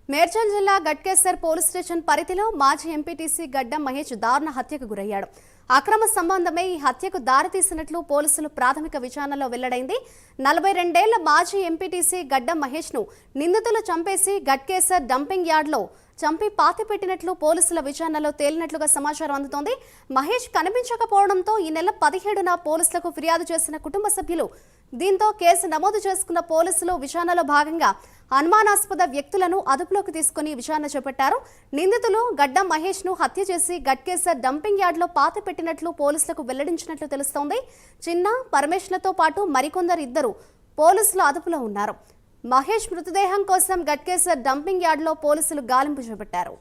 మేడ్చల్ జిల్లా Ghatkesar police station పరిధిలో మాజీ ఎంపీటీసీ గడ్డం మహేష్ దారుణ హత్యకు గురయ్యాడు. అక్రమ సంబంధమే ఈ హత్యకు దారితీసినట్లు పోలీసులు ప్రాథమిక విచారణలో వెల్లడైంది. 42 ఏళ్ల మాజీ ఎంపీటీసీ గడ్డం మహేష్ ను నిందితులు చంపేసి గట్కేసర్ డంపింగ్ యార్డ్లో చంపి పాతిపెట్టినట్లు పోలీసుల విచారణలో తేలినట్లుగా సమాచారం అందుతోంది. మహేష్ కనిపించకపోవడంతో ఈ నెల 17న పోలీసులకు ఫిర్యాదు చేసిన కుటుంబ సభ్యులు దీంతో కేసు నమోదు చేసుకున్న పోలీసులు విచారణలో భాగంగా అనుమానాస్పద వ్యక్తులను అదుపులోకి తీసుకుని విచారణ చేపట్టారు. నిందితులు గడ్డం మహేష్ ను హత్య చేసి గట్కేసర్ డంపింగ్ యార్డ్లో పాతిపెట్టినట్లు పోలీసులకు వెల్లడించినట్లు తెలుస్తోంది. చిన్న పరమేశ్లతో పాటు మరికొందరు పోలీసుల అదుపులో ఉన్నారు. మహేష్ మృతదేహం కోసం గట్కేసర్ డంపింగ్ యార్డ్లో పోలీసులు గాలింపు చేపట్టారు.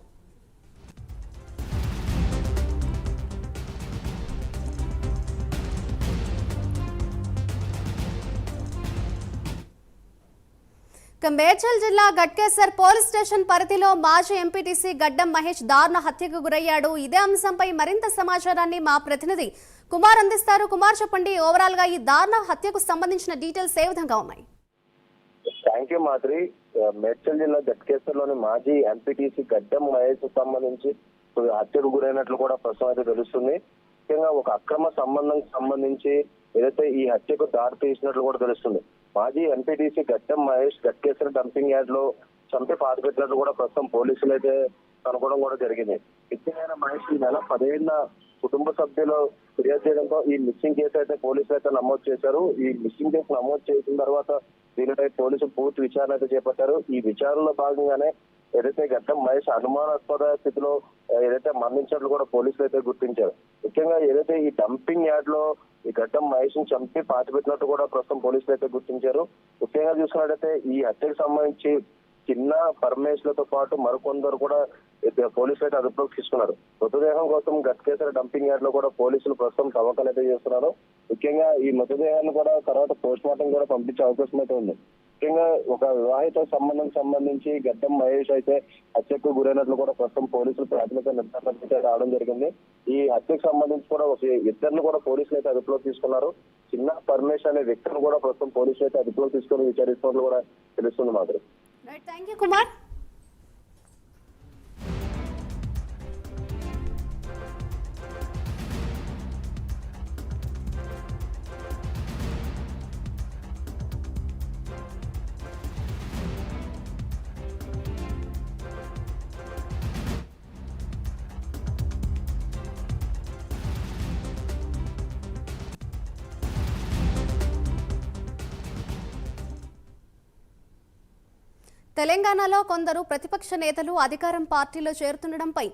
మేడ్చల్ జిల్లా గట్కేసర్ పోలీస్ స్టేషన్ పరిధిలో మాజీ ఎంపీటీసీ గడ్డం మహేష్ దారుణ హత్యకు గురయ్యాడు. ఇదే అంశంపై మరింత సమాచారాన్ని మా ప్రతినిధి కుమార్ అందిస్తారు. కుమార్, చెప్పండి, ఓవరాల్ గా ఈ దారుణ హత్యకు సంబంధించిన డీటెయిల్స్ ఏ విధంగా ఉన్నాయి? Thank you Madhuri. మేడ్చల్ జిల్లా గట్కేసర్ లోని మాజీ ఎంపీటీసీ గడ్డం మహేష్ సంబంధించి హత్యకు గురైనట్లు కూడా ప్రస్తుతం అయితే తెలుస్తుంది. ముఖ్యంగా ఒక అక్రమ సంబంధించి ఏదైతే ఈ హత్యకు దారి తీసినట్లు కూడా తెలుస్తుంది. మాజీ ఎంపీటీసీ గడ్డం మహేష్ గట్కేసర్ డంపింగ్ యార్డ్ లో చంపి పాతిపెట్టినట్లు కూడా ప్రస్తుతం పోలీసులు అయితే కనుగొనడం కూడా జరిగింది. మిస్సింగ్ మహేష్ ఈ నెల 15న కుటుంబ సభ్యులు ఫిర్యాదు చేయడంతో ఈ మిస్సింగ్ కేసు అయితే పోలీసులు అయితే నమోదు చేశారు. ఈ మిస్సింగ్ కేసు నమోదు చేసిన తర్వాత దీనిపై పోలీసులు పూర్తి విచారణ అయితే చేపట్టారు. ఈ విచారణలో భాగంగానే ఏదైతే గడ్డం మహేష్ అనుమానాస్పద స్థితిలో ఏదైతే మరణించినట్లు కూడా పోలీసులు అయితే గుర్తించారు. ముఖ్యంగా ఏదైతే ఈ డంపింగ్ యార్డ్ లో ఈ గడ్డం మహేష్ ని చంపి పాతిపెట్టినట్టు కూడా ప్రస్తుతం పోలీసులు అయితే గుర్తించారు. ముఖ్యంగా చూసుకున్నట్టయితే ఈ హత్యకు సంబంధించి చిన్న పరమేశ్లతో పాటు మరికొందరు కూడా పోలీసులు అయితే అదుపులోకి తీసుకున్నారు. మృతదేహం కోసం గట్కేసర్ డంపింగ్ యార్డ్ లో కూడా పోలీసులు ప్రస్తుతం తవ్వకాలు అయితే చేస్తున్నారు. ముఖ్యంగా ఈ మృతదేహాన్ని కూడా తర్వాత పోస్ట్ మార్టం కూడా పంపించే అవకాశం అయితే ఉంది. ముఖ్యంగా ఒక వివాహిత సంబంధించి గడ్డం మహేష్ అయితే హత్యకు గురైనట్లు కూడా ప్రస్తుతం పోలీసులు ప్రాథమిక నిర్ధారణ రావడం జరిగింది. ఈ హత్యకు సంబంధించి కూడా ఒక ఇద్దరిని కూడా పోలీసులు అయితే అదుపులోకి తీసుకున్నారు. చిన్న పరమేష్ అనే వ్యక్తిని కూడా ప్రస్తుతం పోలీసులు అయితే అదుపులోకి తీసుకుని విచారిస్తున్నట్లు కూడా తెలుస్తుంది మాత్రం. Thank you Kumar. తెలంగాణలో కొందరు ప్రతిపక్ష నేతలు అధికారం పార్టీలో చేరుతుండడంపై